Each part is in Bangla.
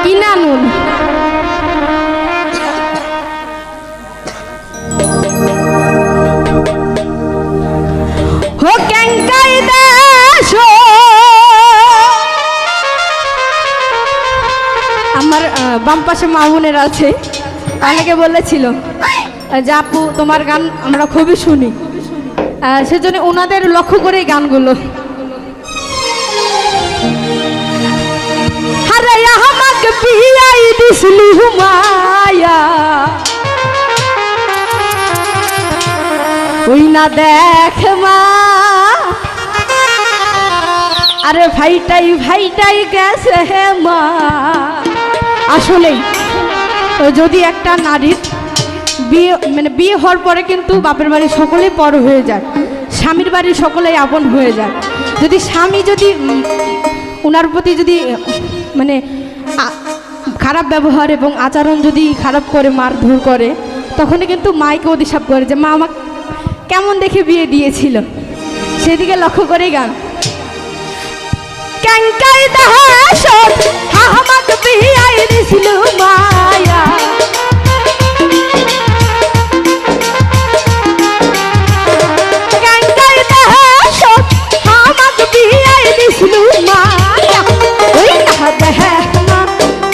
কিনা নুন হো ক্যাঙ্কাই দেশ আমার বাম পাশে মা বোনের আছে, অনেকে বলেছিল যে আপু তোমার গান আমরা খুবই শুনি, সেজন্য ওনাদের লক্ষ্য করে গানগুলো। আরে আমাকে বিয়াই দিসলি হুমায়া ওই না দেখ মা, আরে ভাইটাই গেছে হে মা। আসলেই যদি একটা নারীর বিয়ে হওয়ার পরে কিন্তু বাপের বাড়ির সকলেই পর হয়ে যায়, স্বামীর বাড়ির সকলেই আপন হয়ে যায়। যদি স্বামী যদি ওনার প্রতি যদি খারাপ ব্যবহার এবং আচরণ যদি খারাপ করে, মারধর করে, তখনই কিন্তু মাইকে অভিশাপ করে যে মা আমাকে কেমন দেখে বিয়ে দিয়েছিল। সেদিকে লক্ষ্য করে গান ক্যাঙ্কাই দেশ আমাকে বিয়াই দিছিল মায়া ক্যাঙ্কাই দেশ আমাকে বিয়াই দিছিল মায়া ওই না দেখ মা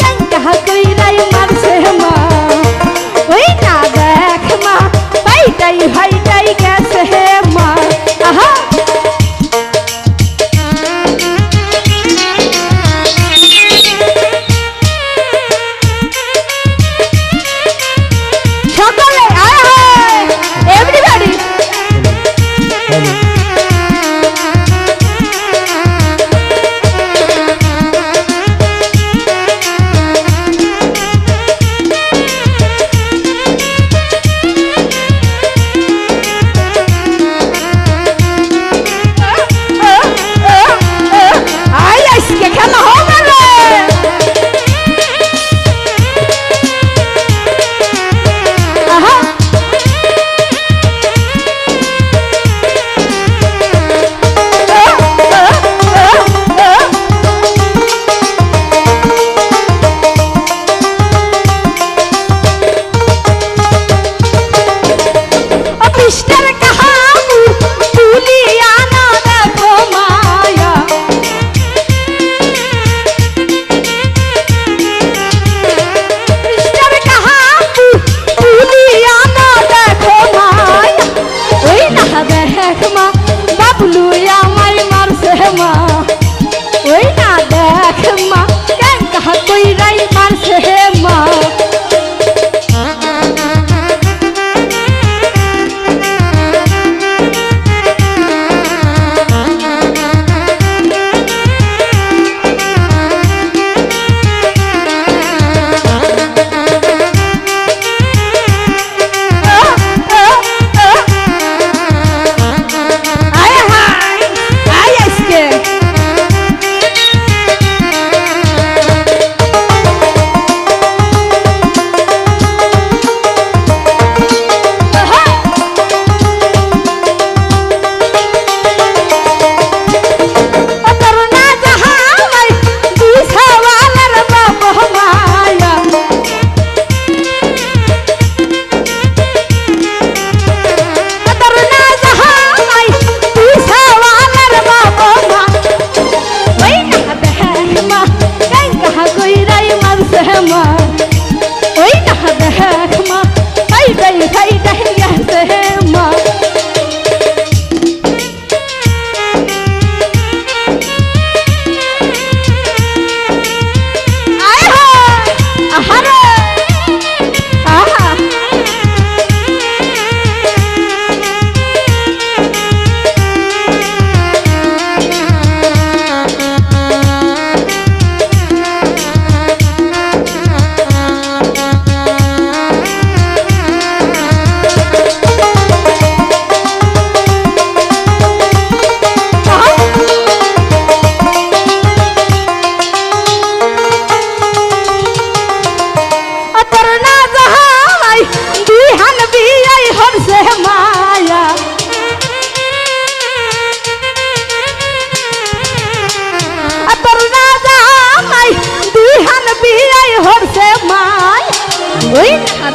ক্যাঙ্কা কইরাই মারছে মা ওই না দেখ মা ভাইটাই গেছে হে মা। আহা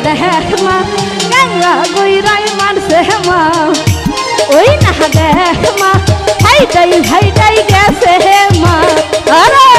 দেখ মা গঙ্গা গইরাই মারছে মা ওই না দেখ মা ভাইটাই গেছে মা আরে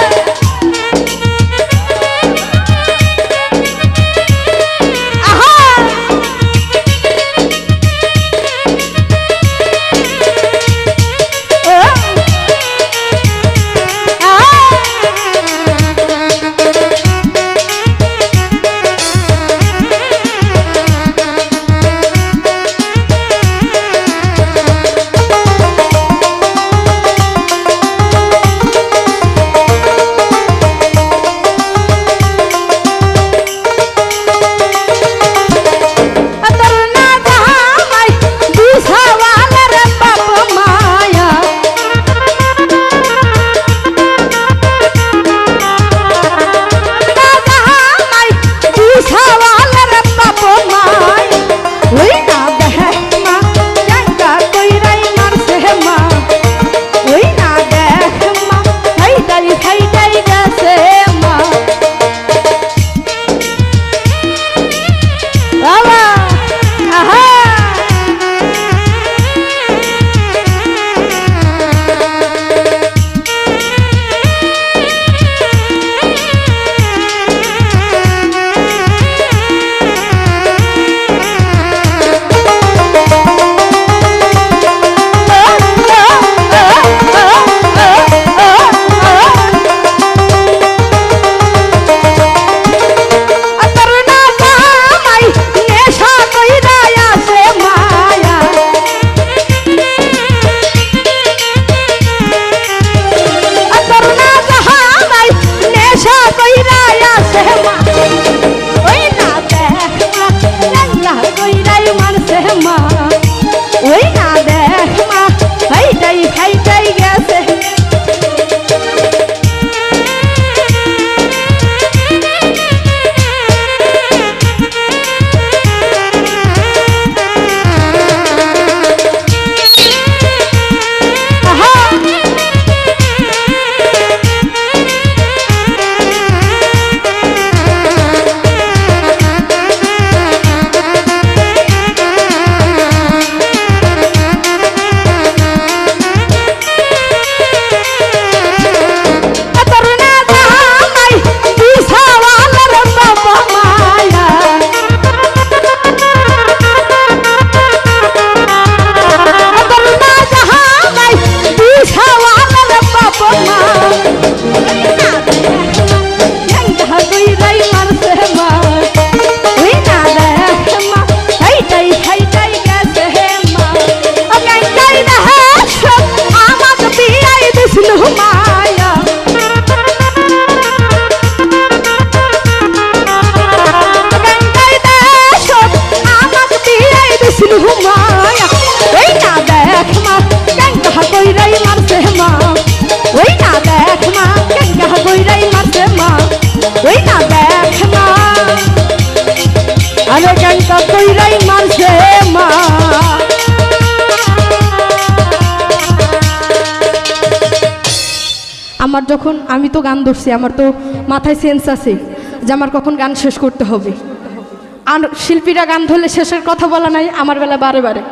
আমার যখন আমি তো গান ধরছি আমার তো মাথায় সেন্স আছে যে আমার কখন গান শেষ করতে হবে আর শিল্পীরা গান ধরলে শেষের কথা বলা নাই আমার বেলা বারে বারে